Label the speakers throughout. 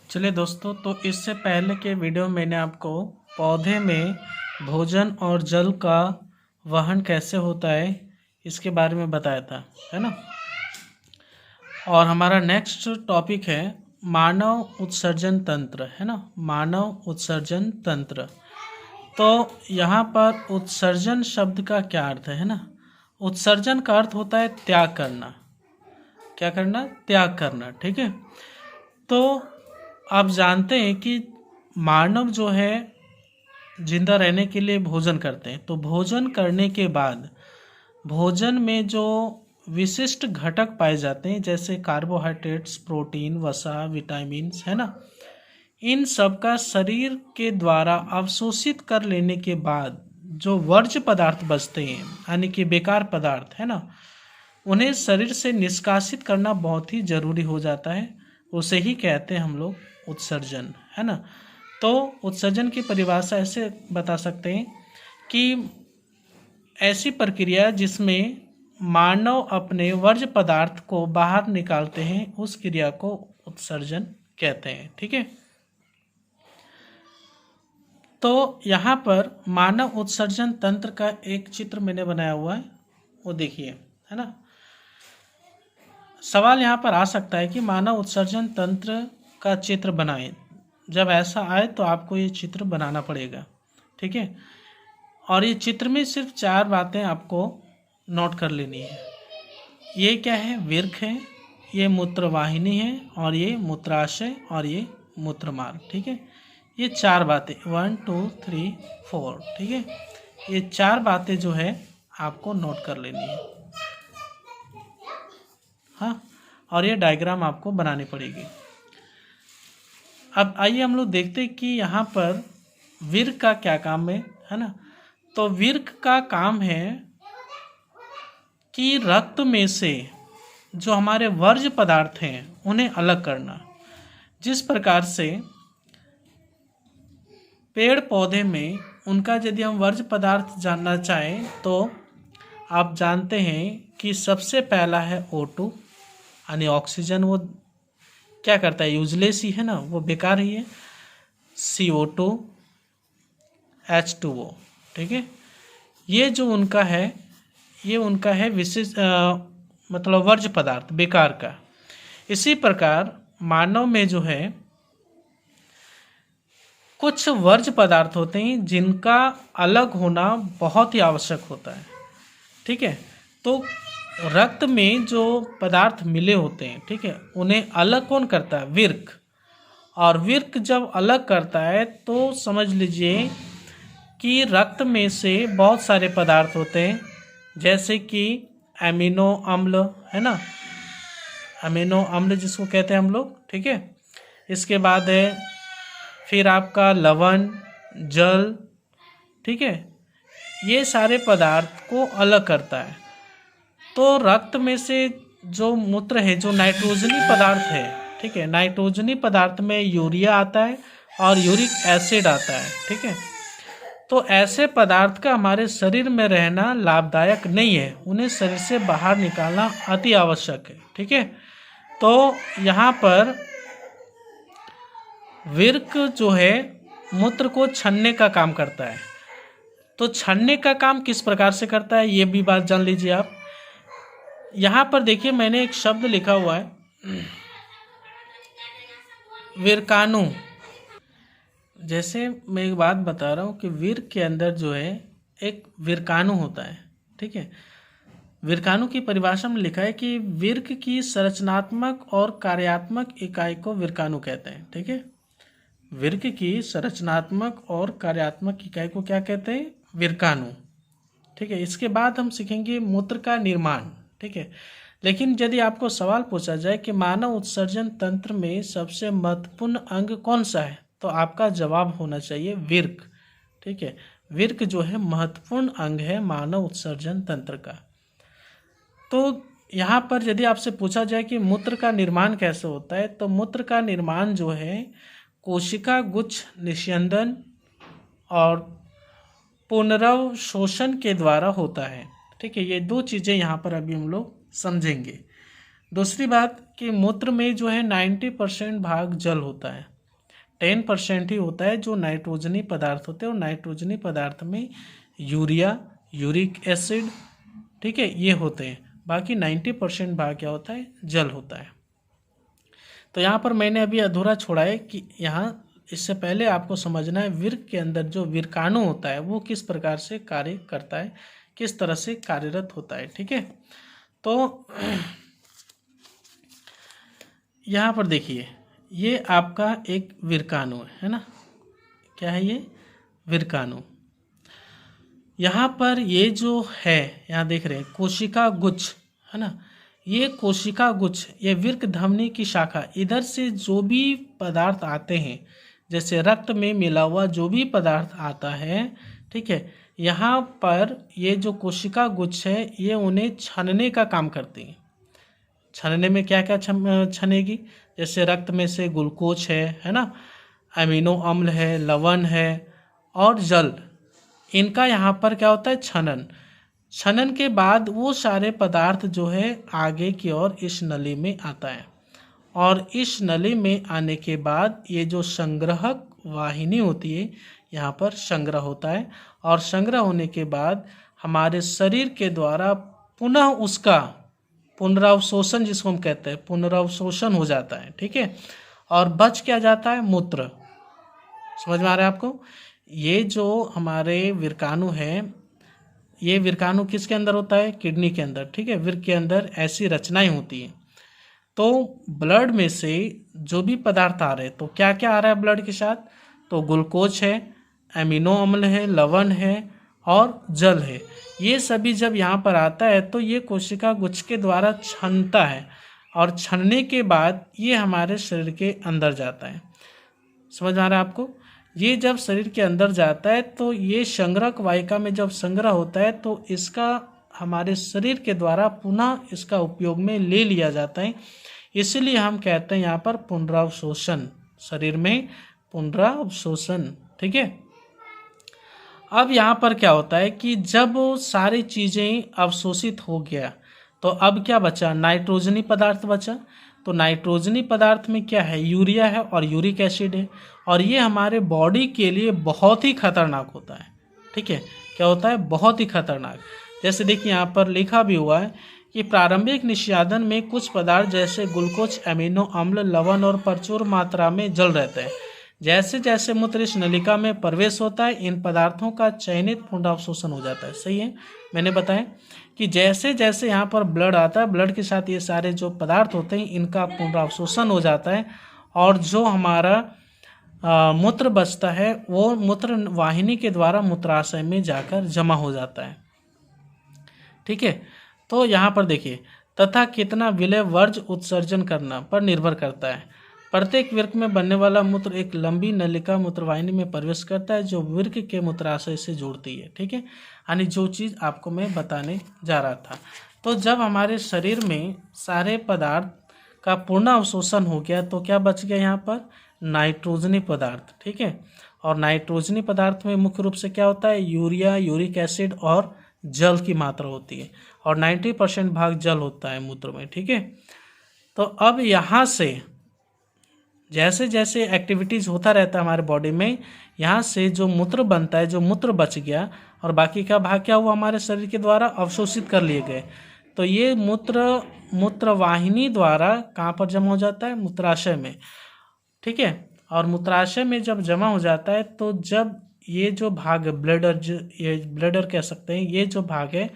Speaker 1: चलिए दोस्तों, तो इससे पहले के वीडियो में मैंने आपको पौधे में भोजन और जल का वहन कैसे होता है इसके बारे में बताया था, है ना। और हमारा नेक्स्ट टॉपिक है मानव उत्सर्जन तंत्र, है ना। मानव उत्सर्जन तंत्र। तो यहाँ पर उत्सर्जन शब्द का क्या अर्थ है ना। उत्सर्जन का अर्थ होता है त्याग करना। क्या करना? त्याग करना। ठीक है। तो आप जानते हैं कि मानव जो है जिंदा रहने के लिए भोजन करते हैं। तो भोजन करने के बाद भोजन में जो विशिष्ट घटक पाए जाते हैं जैसे कार्बोहाइड्रेट्स, प्रोटीन, वसा, विटामिन्स, है ना, इन सब का शरीर के द्वारा अवशोषित कर लेने के बाद जो वर्ज्य पदार्थ बचते हैं यानी कि बेकार पदार्थ, है ना, उन्हें शरीर से निष्कासित करना बहुत ही जरूरी हो जाता है। उसे ही कहते हैं हम लोग उत्सर्जन, है ना। तो उत्सर्जन की परिभाषा ऐसे बता सकते हैं कि ऐसी प्रक्रिया जिसमें मानव अपने वर्ज्य पदार्थ को बाहर निकालते हैं, उस क्रिया को उत्सर्जन कहते हैं। ठीक है। तो यहाँ पर मानव उत्सर्जन तंत्र का एक चित्र मैंने बनाया हुआ है, वो देखिए, है ना। सवाल यहाँ पर आ सकता है कि मानव उत्सर्जन तंत्र का चित्र बनाएं। जब ऐसा आए तो आपको ये चित्र बनाना पड़ेगा। ठीक है। और ये चित्र में सिर्फ 4 बातें आपको नोट कर लेनी है। ये क्या है? विर्क है, ये मूत्रवाहिनी है, और ये मूत्राशय, और ये मूत्रमार्ग। ठीक है। ये 4 बातें 1 2 3 4। ठीक है। ये 4 बातें जो है आपको नोट कर लेनी है। हाँ, और ये डायग्राम आपको बनानी पड़ेगी। अब आइए हम लोग देखते हैं कि यहाँ पर विर्क का क्या काम है ना। तो विर्क का काम है कि रक्त में से जो हमारे वर्ज्य पदार्थ हैं उन्हें अलग करना। जिस प्रकार से पेड़ पौधे में उनका यदि हम वर्ज्य पदार्थ जानना चाहें तो आप जानते हैं कि सबसे पहला है O2 यानी ऑक्सीजन। वो क्या करता है? यूजलेस ही है ना, वो बेकार ही है। CO2, H2O। ठीक है। ये जो उनका है, ये उनका है विशेष मतलब वर्ज्य पदार्थ, बेकार का। इसी प्रकार मानव में जो है कुछ वर्ज्य पदार्थ होते हैं जिनका अलग होना बहुत ही आवश्यक होता है। ठीक है। तो रक्त में जो पदार्थ मिले होते हैं, ठीक है, उन्हें अलग कौन करता है? विर्क। और विर्क जब अलग करता है तो समझ लीजिए कि रक्त में से बहुत सारे पदार्थ होते हैं जैसे कि अमीनो अम्ल, है ना, अमीनो अम्ल जिसको कहते हैं हम लोग। ठीक है। इसके बाद है फिर आपका लवण, जल। ठीक है। ये सारे पदार्थ को अलग करता है। तो रक्त में से जो मूत्र है, जो नाइट्रोजनी पदार्थ है, ठीक है, नाइट्रोजनी पदार्थ में यूरिया आता है और यूरिक एसिड आता है। ठीक है। तो ऐसे पदार्थ का हमारे शरीर में रहना लाभदायक नहीं है, उन्हें शरीर से बाहर निकालना अति आवश्यक है। ठीक है। तो यहाँ पर विर्क जो है मूत्र को छानने का काम करता है। तो छानने का काम किस प्रकार से करता है ये भी बात जान लीजिए आप। यहाँ पर देखिए मैंने एक शब्द लिखा हुआ है विर्काणु। जैसे मैं एक बात बता रहा हूँ कि विर्क के अंदर जो है एक विर्काणु होता है। ठीक है। विर्काणु की परिभाषा में लिखा है कि विर्क की संरचनात्मक और कार्यात्मक इकाई को विर्काणु कहते हैं। ठीक है। विर्क की संरचनात्मक और कार्यात्मक इकाई को क्या कहते हैं? विर्काणु। ठीक है। इसके बाद हम सीखेंगे मूत्र का निर्माण। ठीक है। लेकिन यदि आपको सवाल पूछा जाए कि मानव उत्सर्जन तंत्र में सबसे महत्वपूर्ण अंग कौन सा है, तो आपका जवाब होना चाहिए विर्क। ठीक है। विर्क जो है महत्वपूर्ण अंग है मानव उत्सर्जन तंत्र का। तो यहाँ पर यदि आपसे पूछा जाए कि मूत्र का निर्माण कैसे होता है, तो मूत्र का निर्माण जो है कोशिका गुच्छ निस्यंदन और पुनरवशोषण के द्वारा होता है। ठीक है। ये 2 चीज़ें यहाँ पर अभी हम लोग समझेंगे। दूसरी बात कि मूत्र में जो है 90% भाग जल होता है। 10% ही होता है जो नाइट्रोजनी पदार्थ होते हैं, और नाइट्रोजनी पदार्थ में यूरिया, यूरिक एसिड, ठीक है, ये होते हैं। बाकी 90% भाग क्या होता है, जल होता है। तो यहाँ पर मैंने अभी अधूरा छोड़ा है कि यहाँ इससे पहले आपको समझना है विर्क के अंदर जो विर्काणु होता है वो किस प्रकार से कार्य करता है, किस तरह से कार्यरत होता है, ठीक है। तो यहाँ पर देखिए, ये आपका एक विर्काणु है ना, क्या है ये, विर्काणु। यहाँ पर ये जो है, यहाँ देख रहे हैं कोशिका गुच्छ है ना, ये कोशिका गुच्छ, ये विर्क धमनी की शाखा, इधर से जो भी पदार्थ आते हैं, जैसे रक्त में मिला हुआ जो भी पदार्थ आता है, ठीक है, यहाँ पर ये जो कोशिका गुच्छ है ये उन्हें छानने का काम करती है। छानने में क्या क्या छनेगी, जैसे रक्त में से ग्लूकोज है ना, अमीनो अम्ल है, लवण है और जल, इनका यहाँ पर क्या होता है, छनन। छनन के बाद वो सारे पदार्थ जो है आगे की ओर इस नली में आता है, और इस नली में आने के बाद ये जो संग्रहक वाहिनी होती है यहाँ पर संग्रह होता है, और संग्रह होने के बाद हमारे शरीर के द्वारा पुनः उसका पुनरावशोषण, जिसको हम कहते हैं, पुनरावशोषण हो जाता है, ठीक है, और बच क्या जाता है, मूत्र। समझ में आ रहा है आपको। ये जो हमारे विर्काणु है, ये विर्काणु किसके अंदर होता है, किडनी के अंदर, ठीक है, विर्क के अंदर ऐसी रचनाएं होती हैं। तो ब्लड में से जो भी पदार्थ आ रहे हैं, तो क्या क्या आ रहा है ब्लड के साथ, तो ग्लूकोज है, अमीनो अम्ल है, लवण है और जल है। ये सभी जब यहाँ पर आता है तो ये कोशिका गुच्छ के द्वारा छनता है, और छनने के बाद ये हमारे शरीर के अंदर जाता है। समझ आ रहा है आपको। ये जब शरीर के अंदर जाता है तो ये संग्रहक वाहिका में जब संग्रह होता है तो इसका हमारे शरीर के द्वारा पुनः इसका उपयोग में ले लिया जाता है। इसलिए हम कहते हैं यहाँ पर पुनरावशोषण, शरीर में पुनरावशोषण, ठीक है। अब यहाँ पर क्या होता है कि जब सारी चीज़ें अवशोषित हो गया तो अब क्या बचा, नाइट्रोजनी पदार्थ बचा। तो नाइट्रोजनी पदार्थ में क्या है, यूरिया है और यूरिक एसिड है, और ये हमारे बॉडी के लिए बहुत ही खतरनाक होता है, ठीक है। क्या होता है, बहुत ही खतरनाक। जैसे देखिए यहाँ पर लिखा भी हुआ है कि प्रारंभिक निष्यादन में कुछ पदार्थ जैसे ग्लूकोज, अमीनो अम्ल, लवण और प्रचुर मात्रा में जल रहते हैं। जैसे जैसे मूत्र इस नलिका में प्रवेश होता है इन पदार्थों का चयनित पुनरावशोषण हो जाता है। सही है, मैंने बताया कि जैसे जैसे यहाँ पर ब्लड आता है, ब्लड के साथ ये सारे जो पदार्थ होते हैं इनका पुनरावशोषण हो जाता है, और जो हमारा मूत्र बचता है वो मूत्र वाहिनी के द्वारा मूत्राशय में जाकर जमा हो जाता है, ठीक है। तो यहाँ पर देखिए, तथा कितना विलेय वर्ज्य उत्सर्जन करना पर निर्भर करता है। प्रत्येक वृक्क में बनने वाला मूत्र एक लंबी नलिका मूत्रवाहिनी में प्रवेश करता है जो वृक्क के मूत्राशय से जुड़ती है, ठीक है। यानी जो चीज़ आपको मैं बताने जा रहा था, तो जब हमारे शरीर में सारे पदार्थ का पूर्ण अवशोषण हो गया तो क्या बच गया, यहाँ पर नाइट्रोजनी पदार्थ, ठीक है। और नाइट्रोजनी पदार्थ में मुख्य रूप से क्या होता है, यूरिया, यूरिक एसिड और जल की मात्रा होती है, और 90% भाग जल होता है मूत्र में, ठीक है। तो अब यहाँ से जैसे जैसे एक्टिविटीज़ होता रहता है हमारे बॉडी में, यहाँ से जो मूत्र बनता है, जो मूत्र बच गया और बाकी का भाग क्या हुआ, हमारे शरीर के द्वारा अवशोषित कर लिए गए। तो ये मूत्रवाहिनी द्वारा कहाँ पर जमा हो जाता है, मूत्राशय में, ठीक है। और मूत्राशय में जब जमा हो जाता है तो जब ये जो भाग है ब्लडर, ये ब्लडर कह सकते हैं, ये जो भाग है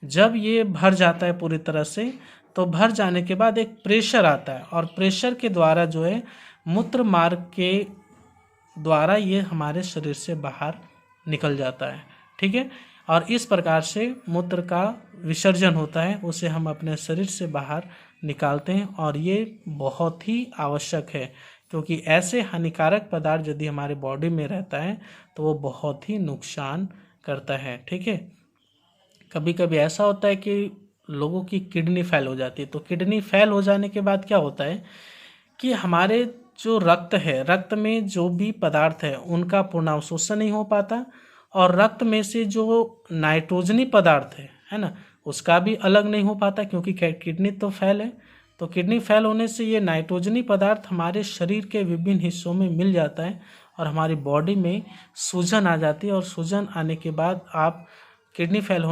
Speaker 1: जब ये भर जाता है पूरी तरह से, तो भर जाने के बाद एक प्रेशर आता है, और प्रेशर के द्वारा जो है मूत्र मार्ग के द्वारा ये हमारे शरीर से बाहर निकल जाता है, ठीक है। और इस प्रकार से मूत्र का विसर्जन होता है, उसे हम अपने शरीर से बाहर निकालते हैं, और ये बहुत ही आवश्यक है क्योंकि ऐसे हानिकारक पदार्थ यदि हमारे बॉडी में रहता है तो वो बहुत ही नुकसान करता है, ठीक है। कभी कभी ऐसा होता है कि लोगों की किडनी फेल हो जाती है, तो किडनी फेल हो जाने के बाद क्या होता है कि हमारे जो रक्त है, रक्त में जो भी पदार्थ है उनका पुनरावशोषण नहीं हो पाता, और रक्त में से जो नाइट्रोजनी पदार्थ है ना, उसका भी अलग नहीं हो पाता क्योंकि किडनी तो फेल है। तो किडनी फेल होने से ये नाइट्रोजनी पदार्थ हमारे शरीर के विभिन्न हिस्सों में मिल जाता है और हमारी बॉडी में सूजन आ जाती है, और सूजन आने के बाद आप किडनी फेल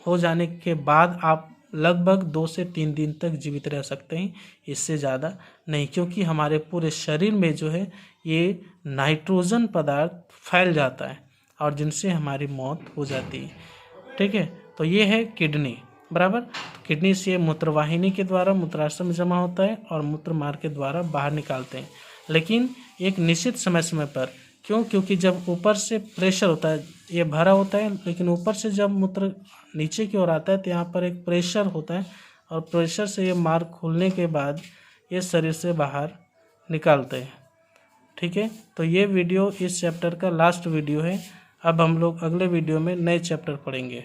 Speaker 1: हो जाने के बाद आप लगभग 2 से 3 दिन तक जीवित रह सकते हैं, इससे ज़्यादा नहीं, क्योंकि हमारे पूरे शरीर में जो है ये नाइट्रोजन पदार्थ फैल जाता है और जिनसे हमारी मौत हो जाती है। ठीक है, तो ये है किडनी बराबर। किडनी से मूत्रवाहिनी के द्वारा मूत्राशय में जमा होता है और मूत्र मार्ग के द्वारा बाहर निकालते हैं, लेकिन एक निश्चित समय पर। क्यों? क्योंकि जब ऊपर से प्रेशर होता है, ये भरा होता है, लेकिन ऊपर से जब मूत्र नीचे की ओर आता है तो यहाँ पर एक प्रेशर होता है, और प्रेशर से ये मार्ग खुलने के बाद ये शरीर से बाहर निकालते हैं। ठीक है, तो ये वीडियो इस चैप्टर का लास्ट वीडियो है। अब हम लोग अगले वीडियो में नए चैप्टर पढ़ेंगे।